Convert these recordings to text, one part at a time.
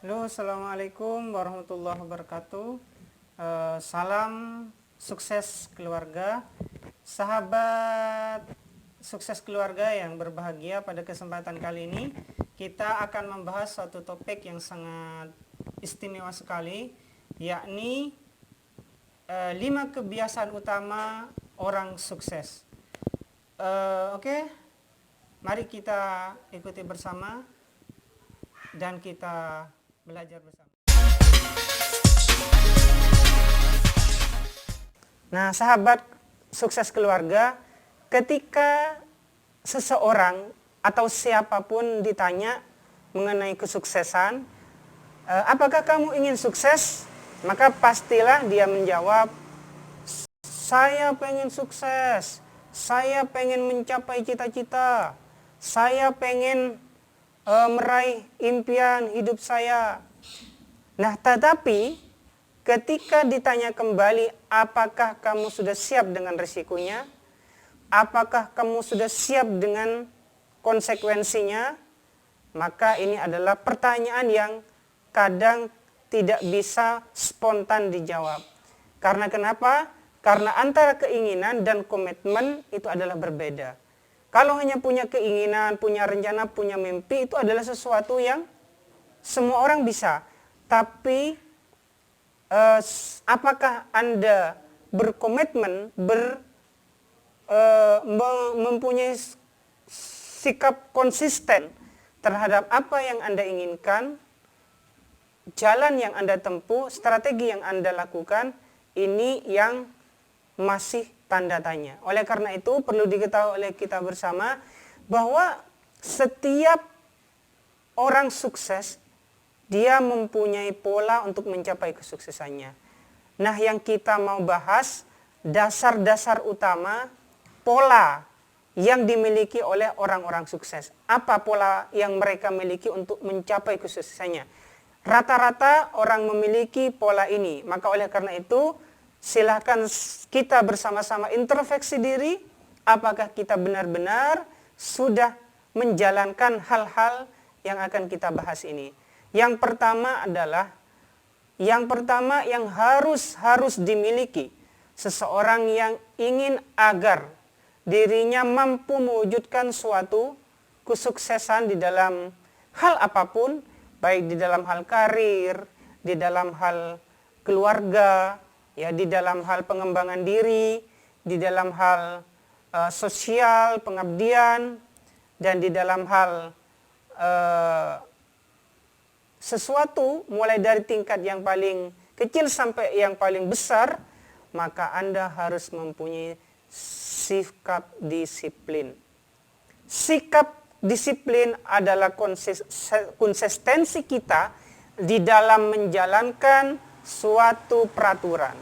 Halo, Assalamualaikum warahmatullahi wabarakatuh. Salam sukses keluarga. Sahabat sukses keluarga yang berbahagia, pada kesempatan kali ini kita akan membahas suatu topik yang sangat istimewa sekali, yakni 5 kebiasaan utama orang sukses. Oke, mari kita ikuti bersama dan kita belajar bersama. Nah, sahabat sukses keluarga, ketika seseorang atau siapapun ditanya mengenai kesuksesan, apakah kamu ingin sukses? Maka pastilah dia menjawab, saya pengen sukses, saya pengen mencapai cita-cita, saya pengen meraih impian hidup saya. Nah, tetapi ketika ditanya kembali, apakah kamu sudah siap dengan risikonya? Apakah kamu sudah siap dengan konsekuensinya? Maka ini adalah pertanyaan yang kadang tidak bisa spontan dijawab. Karena kenapa? Karena antara keinginan dan komitmen itu adalah berbeda. Kalau hanya punya keinginan, punya rencana, punya mimpi, itu adalah sesuatu yang semua orang bisa. Tapi apakah Anda berkomitmen, mempunyai sikap konsisten terhadap apa yang Anda inginkan, jalan yang Anda tempuh, strategi yang Anda lakukan, ini yang masih tanda tanya. Oleh karena itu perlu diketahui oleh kita bersama bahwa setiap orang sukses dia mempunyai pola untuk mencapai kesuksesannya. Nah, yang kita mau bahas dasar-dasar utama pola yang dimiliki oleh orang-orang sukses. Apa pola yang mereka miliki untuk mencapai kesuksesannya? Rata-rata orang memiliki pola ini. Maka oleh karena itu silakan kita bersama-sama introspeksi diri, apakah kita benar-benar sudah menjalankan hal-hal yang akan kita bahas ini. Yang pertama yang harus dimiliki seseorang yang ingin agar dirinya mampu mewujudkan suatu kesuksesan di dalam hal apapun, baik di dalam hal karir, di dalam hal keluarga, ya, di dalam hal pengembangan diri, di dalam hal sosial, pengabdian, dan di dalam hal sesuatu mulai dari tingkat yang paling kecil sampai yang paling besar, maka Anda harus mempunyai sikap disiplin. Sikap disiplin adalah konsistensi kita di dalam menjalankan suatu peraturan,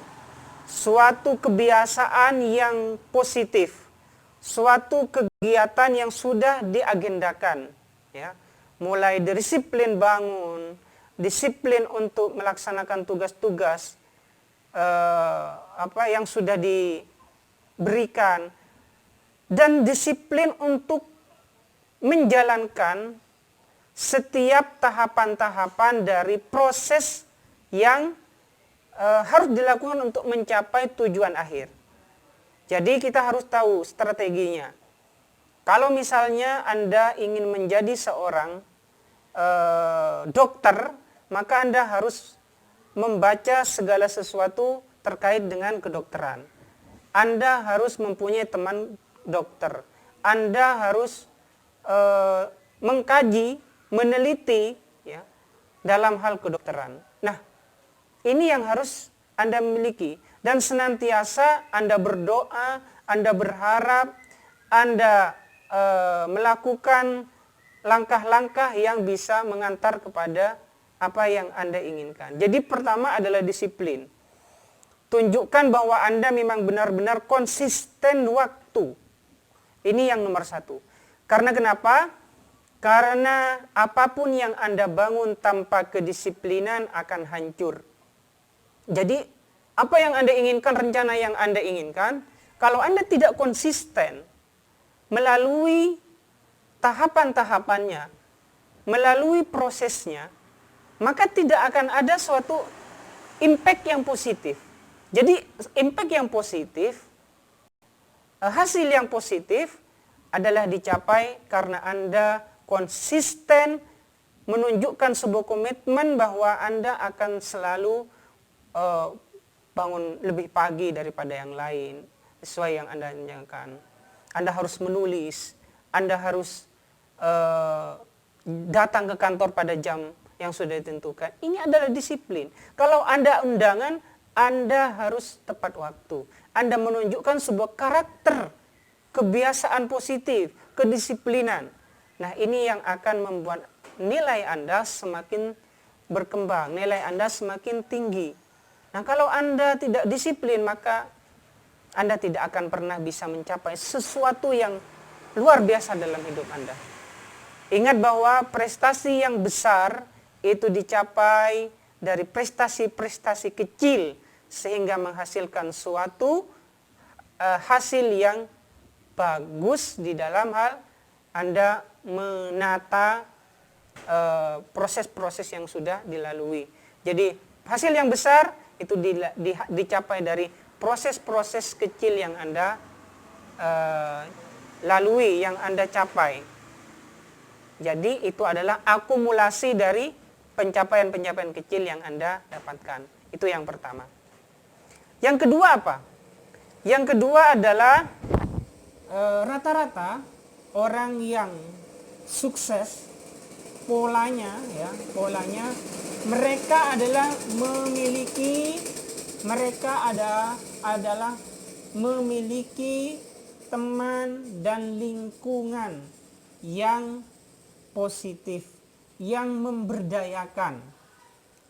suatu kebiasaan yang positif, suatu kegiatan yang sudah diagendakan, ya. Mulai dari disiplin bangun, disiplin untuk melaksanakan tugas-tugas yang sudah diberikan, dan disiplin untuk menjalankan setiap tahapan-tahapan dari proses yang harus dilakukan untuk mencapai tujuan akhir. Jadi kita harus tahu strateginya. Kalau misalnya Anda ingin menjadi seorang dokter, maka Anda harus membaca segala sesuatu terkait dengan kedokteran. Anda harus mempunyai teman dokter. Anda harus mengkaji, meneliti, ya, dalam hal kedokteran. Nah, ini yang harus Anda miliki. Dan senantiasa Anda berdoa, Anda berharap, Anda melakukan langkah-langkah yang bisa mengantar kepada apa yang Anda inginkan. Jadi pertama adalah disiplin. Tunjukkan bahwa Anda memang benar-benar konsisten waktu. Ini yang nomor satu. Karena kenapa? Karena apapun yang Anda bangun tanpa kedisiplinan akan hancur. Jadi apa yang Anda inginkan, rencana yang Anda inginkan, kalau Anda tidak konsisten melalui tahapan-tahapannya, melalui prosesnya, maka tidak akan ada suatu impact yang positif. Jadi impact yang positif, hasil yang positif adalah dicapai karena Anda konsisten menunjukkan sebuah komitmen bahwa Anda akan selalu bangun lebih pagi daripada yang lain, sesuai yang Anda jangankan. Anda harus menulis, Anda harus datang ke kantor pada jam yang sudah ditentukan. Ini adalah disiplin. Kalau Anda undangan, Anda harus tepat waktu. Anda menunjukkan sebuah karakter, kebiasaan positif, kedisiplinan. Nah, ini yang akan membuat nilai Anda semakin berkembang, nilai Anda semakin tinggi. Nah, kalau Anda tidak disiplin, maka Anda tidak akan pernah bisa mencapai sesuatu yang luar biasa dalam hidup Anda. Ingat bahwa prestasi yang besar itu dicapai dari prestasi-prestasi kecil sehingga menghasilkan suatu hasil yang bagus di dalam hal Anda menata proses-proses yang sudah dilalui. Jadi hasil yang besar itu dicapai dari proses-proses kecil yang Anda lalui, yang Anda capai. Jadi itu adalah akumulasi dari pencapaian-pencapaian kecil yang Anda dapatkan. Itu yang pertama. Yang kedua apa? Yang kedua adalah rata-rata orang yang sukses, polanya mereka adalah memiliki teman dan lingkungan yang positif, yang memberdayakan,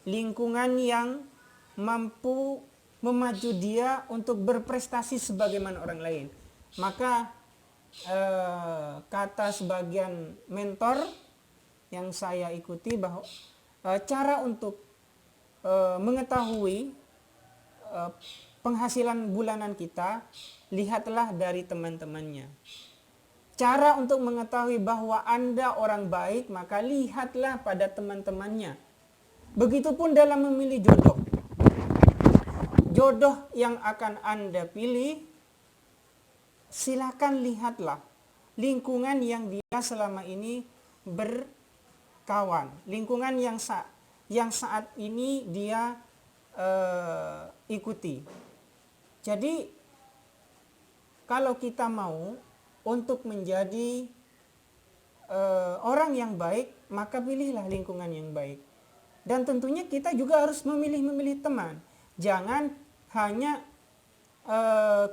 lingkungan yang mampu memacu dia untuk berprestasi sebagaimana orang lain. Maka kata sebagian mentor yang saya ikuti bahwa cara untuk mengetahui penghasilan bulanan kita, lihatlah dari teman-temannya. Cara untuk mengetahui bahwa Anda orang baik, maka lihatlah pada teman-temannya. Begitupun dalam memilih jodoh. Jodoh yang akan Anda pilih, silakan lihatlah lingkungan yang dia selama ini berkawan, lingkungan yang saat ini dia ikuti. Jadi kalau kita mau untuk menjadi orang yang baik, maka pilihlah lingkungan yang baik. Dan tentunya kita juga harus memilih teman. Jangan hanya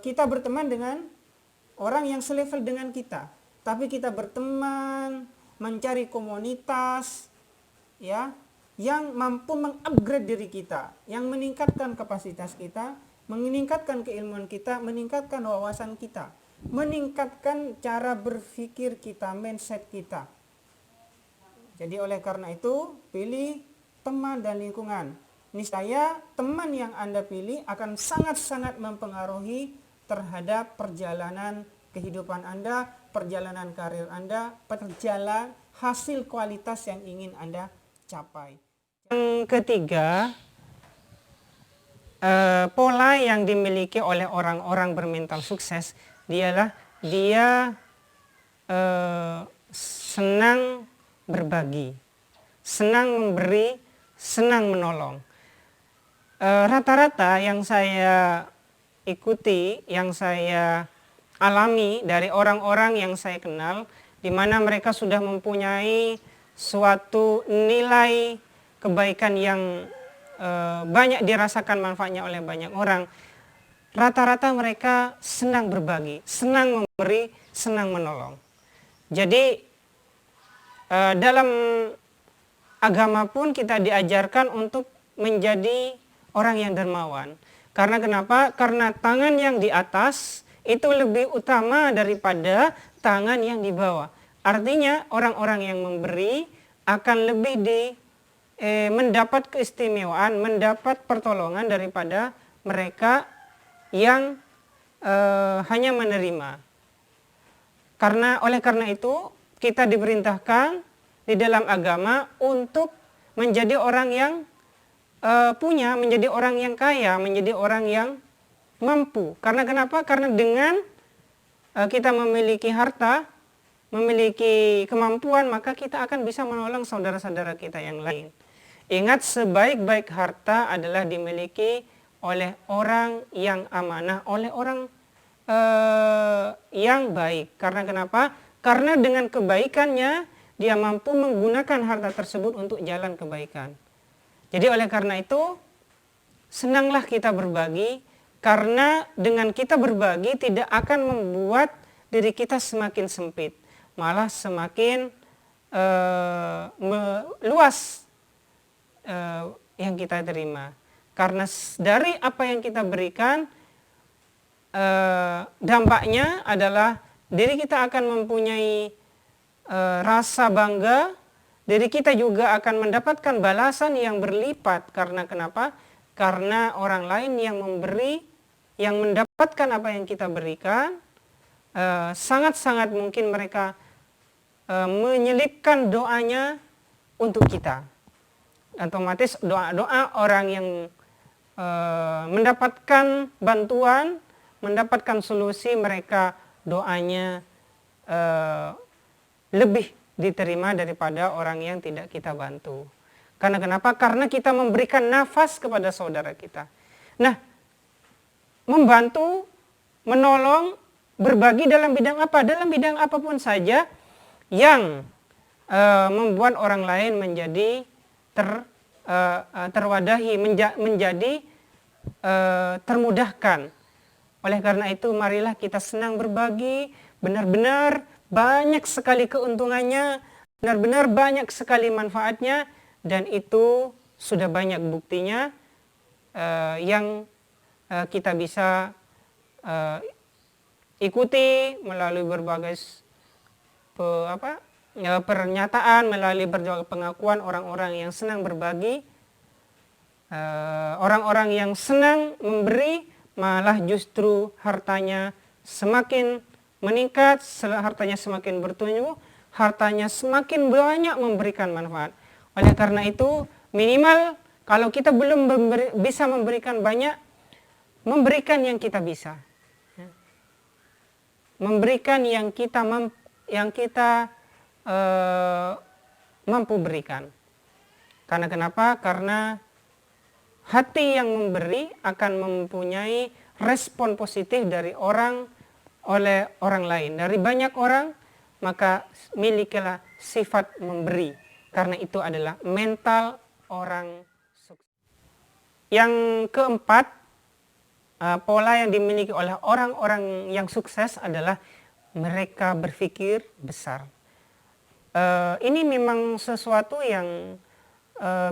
kita berteman dengan orang yang selevel dengan kita, tapi kita berteman, mencari komunitas ya yang mampu mengupgrade diri kita, yang meningkatkan kapasitas kita, meningkatkan keilmuan kita, meningkatkan wawasan kita, meningkatkan cara berpikir kita, mindset kita. Jadi oleh karena itu, pilih teman dan lingkungan. Niscaya teman yang Anda pilih akan sangat-sangat mempengaruhi terhadap perjalanan kehidupan Anda, perjalanan karir Anda, perjalanan hasil kualitas yang ingin Anda capai. Yang ketiga, pola yang dimiliki oleh orang-orang bermental sukses dia senang berbagi, senang memberi, senang menolong. Rata-rata yang saya ikuti, yang saya alami dari orang-orang yang saya kenal, di mana mereka sudah mempunyai suatu nilai kebaikan yang banyak dirasakan manfaatnya oleh banyak orang. Rata-rata mereka senang berbagi, senang memberi, senang menolong. Jadi dalam agama pun kita diajarkan untuk menjadi orang yang dermawan. Karena kenapa? Karena tangan yang di atas itu lebih utama daripada tangan yang di bawah. Artinya orang-orang yang memberi akan lebih mendapat keistimewaan, mendapat pertolongan daripada mereka yang hanya menerima. Oleh karena itu kita diperintahkan di dalam agama untuk menjadi orang yang punya, menjadi orang yang kaya, menjadi orang yang mampu. Karena kenapa? Karena dengan kita memiliki harta, memiliki kemampuan, maka kita akan bisa menolong saudara-saudara kita yang lain. Ingat, sebaik-baik harta adalah dimiliki oleh orang yang amanah, oleh orang yang baik. Karena kenapa? Karena dengan kebaikannya dia mampu menggunakan harta tersebut untuk jalan kebaikan. Jadi oleh karena itu, senanglah kita berbagi, karena dengan kita berbagi tidak akan membuat diri kita semakin sempit, malah semakin luas yang kita terima. Karena dari apa yang kita berikan, dampaknya adalah diri kita akan mempunyai rasa bangga, diri kita juga akan mendapatkan balasan yang berlipat. Karena kenapa? Karena orang lain yang memberi, yang mendapatkan apa yang kita berikan, sangat-sangat mungkin mereka menyelipkan doanya untuk kita. Otomatis doa-doa orang yang mendapatkan bantuan, mendapatkan solusi, mereka doanya lebih diterima daripada orang yang tidak kita bantu. Karena kenapa? Karena kita memberikan nafas kepada saudara kita. Nah, membantu, menolong, berbagi dalam bidang apa? Dalam bidang apapun saja yang membuat orang lain menjadi terwadahi, menjadi termudahkan. Oleh karena itu, marilah kita senang berbagi, benar-benar banyak sekali keuntungannya, benar-benar banyak sekali manfaatnya, dan itu sudah banyak buktinya yang kita bisa ikuti melalui berbagai pernyataan, melalui berbagai pengakuan orang-orang yang senang berbagi, orang-orang yang senang memberi, malah justru hartanya semakin meningkat, hartanya semakin bertumbuh, hartanya semakin banyak memberikan manfaat. Oleh karena itu, minimal kalau kita belum bisa memberikan banyak, memberikan yang kita bisa. Memberikan yang kita mampu berikan. Karena kenapa? Karena hati yang memberi akan mempunyai respon positif dari oleh orang lain. Dari banyak orang, maka milikilah sifat memberi. Karena itu adalah mental orang sukses. Yang keempat, pola yang dimiliki oleh orang-orang yang sukses adalah mereka berpikir besar. Ini memang sesuatu yang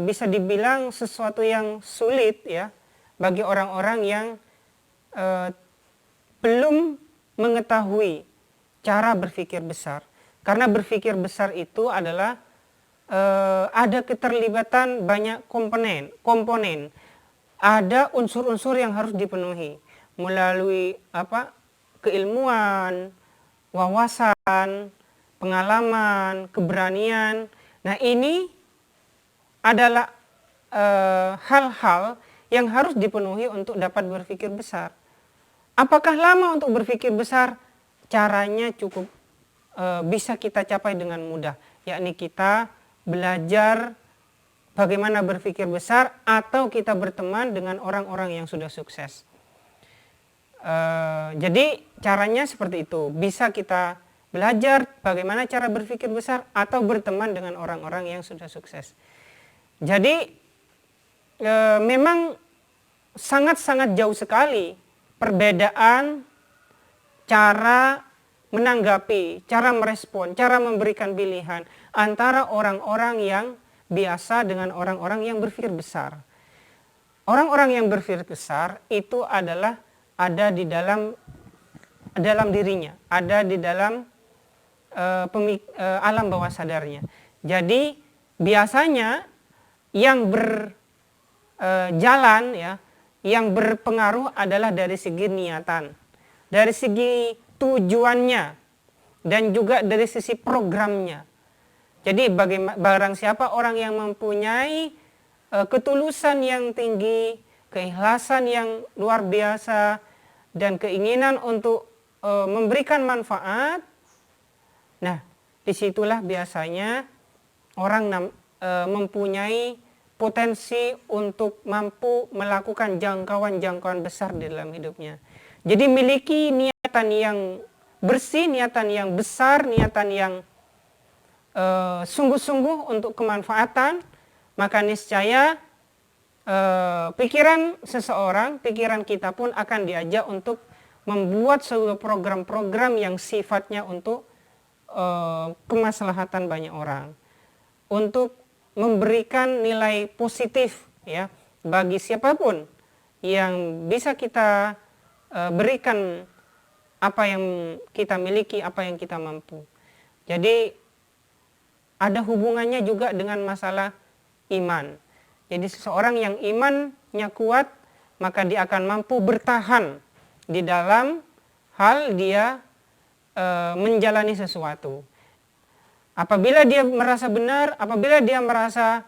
bisa dibilang sesuatu yang sulit ya bagi orang-orang yang belum mengetahui cara berpikir besar. Karena berpikir besar itu adalah ada keterlibatan banyak komponen. Ada unsur-unsur yang harus dipenuhi melalui keilmuan, wawasan, pengalaman, keberanian. Nah, ini adalah hal-hal yang harus dipenuhi untuk dapat berpikir besar. Apakah lama untuk berpikir besar? Caranya cukup bisa kita capai dengan mudah, yakni kita belajar bagaimana berpikir besar atau kita berteman dengan orang-orang yang sudah sukses. Jadi caranya seperti itu, bisa kita belajar bagaimana cara berpikir besar atau berteman dengan orang-orang yang sudah sukses. Jadi memang sangat-sangat jauh sekali perbedaan cara menanggapi, cara merespon, cara memberikan pilihan antara orang-orang yang biasa dengan orang-orang yang berpikir besar. Orang-orang yang berpikir besar itu adalah ada di dalam dirinya, ada di dalam alam bawah sadarnya. Jadi biasanya yang berjalan yang berpengaruh adalah dari segi niatan, dari segi tujuannya, dan juga dari sisi programnya. Jadi barang siapa orang yang mempunyai ketulusan yang tinggi, keikhlasan yang luar biasa, dan keinginan untuk memberikan manfaat, nah disitulah biasanya orang mempunyai potensi untuk mampu melakukan jangkauan-jangkauan besar di dalam hidupnya. Jadi miliki niatan yang bersih, niatan yang besar, niatan yang sungguh-sungguh untuk kemanfaatan, maka niscaya pikiran seseorang, pikiran kita pun akan diajak untuk membuat sebuah program-program yang sifatnya untuk kemaslahatan banyak orang, untuk memberikan nilai positif ya bagi siapapun yang bisa kita berikan apa yang kita miliki, apa yang kita mampu. Jadi ada hubungannya juga dengan masalah iman. Jadi seseorang yang imannya kuat, maka dia akan mampu bertahan di dalam hal dia menjalani sesuatu. Apabila dia merasa benar, apabila dia merasa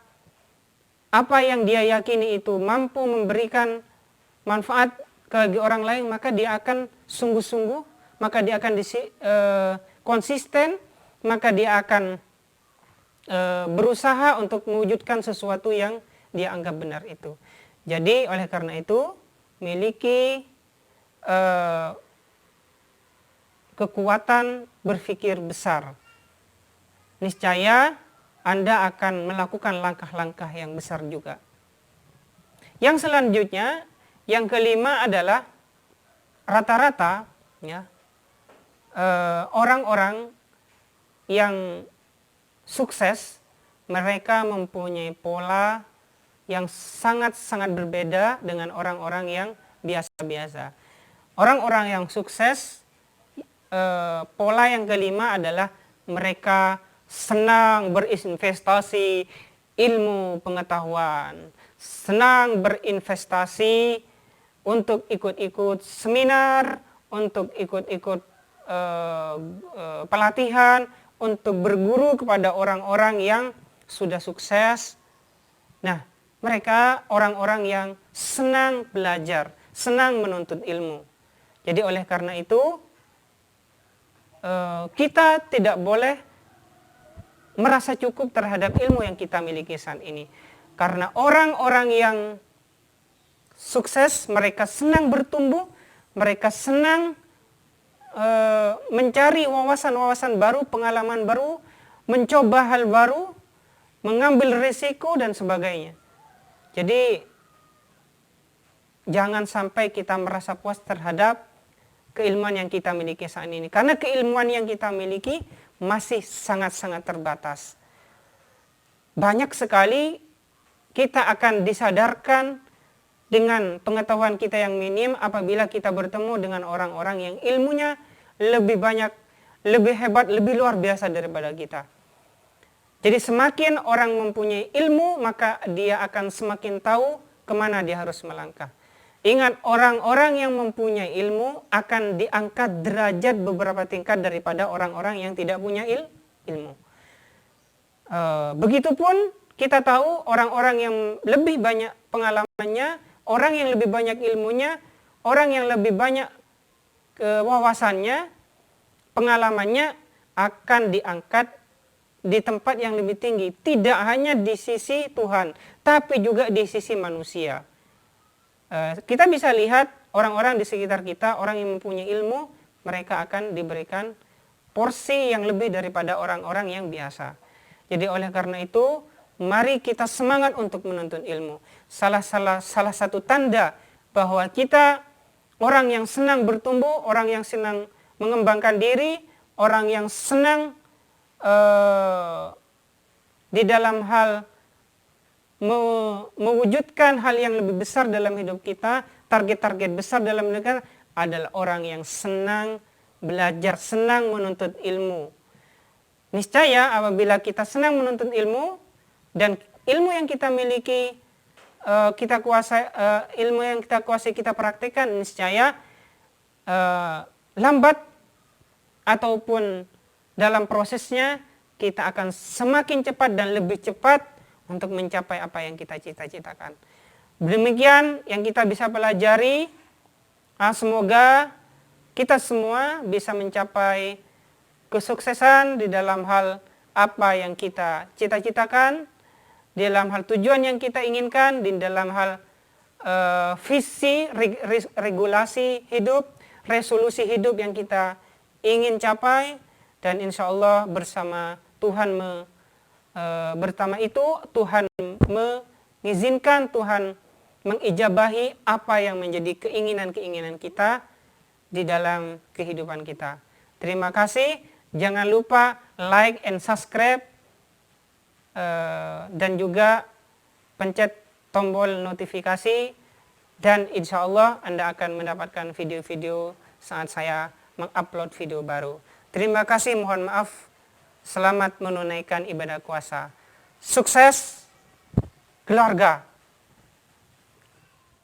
apa yang dia yakini itu mampu memberikan manfaat bagi orang lain, maka dia akan sungguh-sungguh, maka dia akan konsisten, maka dia akan berusaha untuk mewujudkan sesuatu yang dia anggap benar itu. Jadi oleh karena itu miliki kekuatan berpikir besar. Niscaya Anda akan melakukan langkah-langkah yang besar juga. Yang selanjutnya, yang kelima adalah rata-rata ya orang-orang yang sukses, mereka mempunyai pola yang sangat-sangat berbeda dengan orang-orang yang biasa-biasa. Orang-orang yang sukses, pola yang kelima adalah mereka senang berinvestasi ilmu pengetahuan, senang berinvestasi untuk ikut-ikut seminar, untuk ikut-ikut pelatihan, untuk berguru kepada orang-orang yang sudah sukses. Nah, mereka orang-orang yang senang belajar, senang menuntut ilmu. Jadi oleh karena itu, kita tidak boleh merasa cukup terhadap ilmu yang kita miliki saat ini. Karena orang-orang yang sukses, mereka senang bertumbuh, mereka senang mencari wawasan-wawasan baru, pengalaman baru, mencoba hal baru, mengambil risiko dan sebagainya. Jadi jangan sampai kita merasa puas terhadap keilmuan yang kita miliki saat ini, karena keilmuan yang kita miliki masih sangat-sangat terbatas. Banyak sekali kita akan disadarkan dengan pengetahuan kita yang minim apabila kita bertemu dengan orang-orang yang ilmunya lebih banyak, lebih hebat, lebih luar biasa daripada kita. Jadi semakin orang mempunyai ilmu, maka dia akan semakin tahu kemana dia harus melangkah. Ingat, orang-orang yang mempunyai ilmu akan diangkat derajat beberapa tingkat daripada orang-orang yang tidak punya ilmu. Begitupun kita tahu orang-orang yang lebih banyak pengalamannya, orang yang lebih banyak ilmunya, orang yang lebih banyak wawasannya, pengalamannya akan diangkat di tempat yang lebih tinggi. Tidak hanya di sisi Tuhan, tapi juga di sisi manusia. Kita bisa lihat orang-orang di sekitar kita, orang yang mempunyai ilmu, mereka akan diberikan porsi yang lebih daripada orang-orang yang biasa. Jadi oleh karena itu, mari kita semangat untuk menuntut ilmu. Salah satu tanda bahwa kita orang yang senang bertumbuh, orang yang senang mengembangkan diri, orang yang senang di dalam hal mewujudkan hal yang lebih besar dalam hidup kita, target-target besar dalam negara, adalah orang yang senang belajar, senang menuntut ilmu. Niscaya apabila kita senang menuntut ilmu dan ilmu yang kita miliki kita kuasai, ilmu yang kita kuasai kita praktikkan, niscaya lambat ataupun dalam prosesnya kita akan semakin cepat dan lebih cepat untuk mencapai apa yang kita cita-citakan. Demikian yang kita bisa pelajari. Semoga kita semua bisa mencapai kesuksesan di dalam hal apa yang kita cita-citakan, di dalam hal tujuan yang kita inginkan, di dalam hal visi, regulasi hidup, resolusi hidup yang kita ingin capai, dan insya Allah bersama Tuhan bersama itu Tuhan mengizinkan, Tuhan mengijabahi apa yang menjadi keinginan-keinginan kita di dalam kehidupan kita. Terima kasih. Jangan lupa like and subscribe dan juga pencet tombol notifikasi, dan insya Allah Anda akan mendapatkan video-video saat saya mengupload video baru. Terima kasih, mohon maaf. Selamat menunaikan ibadah puasa. Sukses keluarga.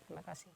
Terima kasih.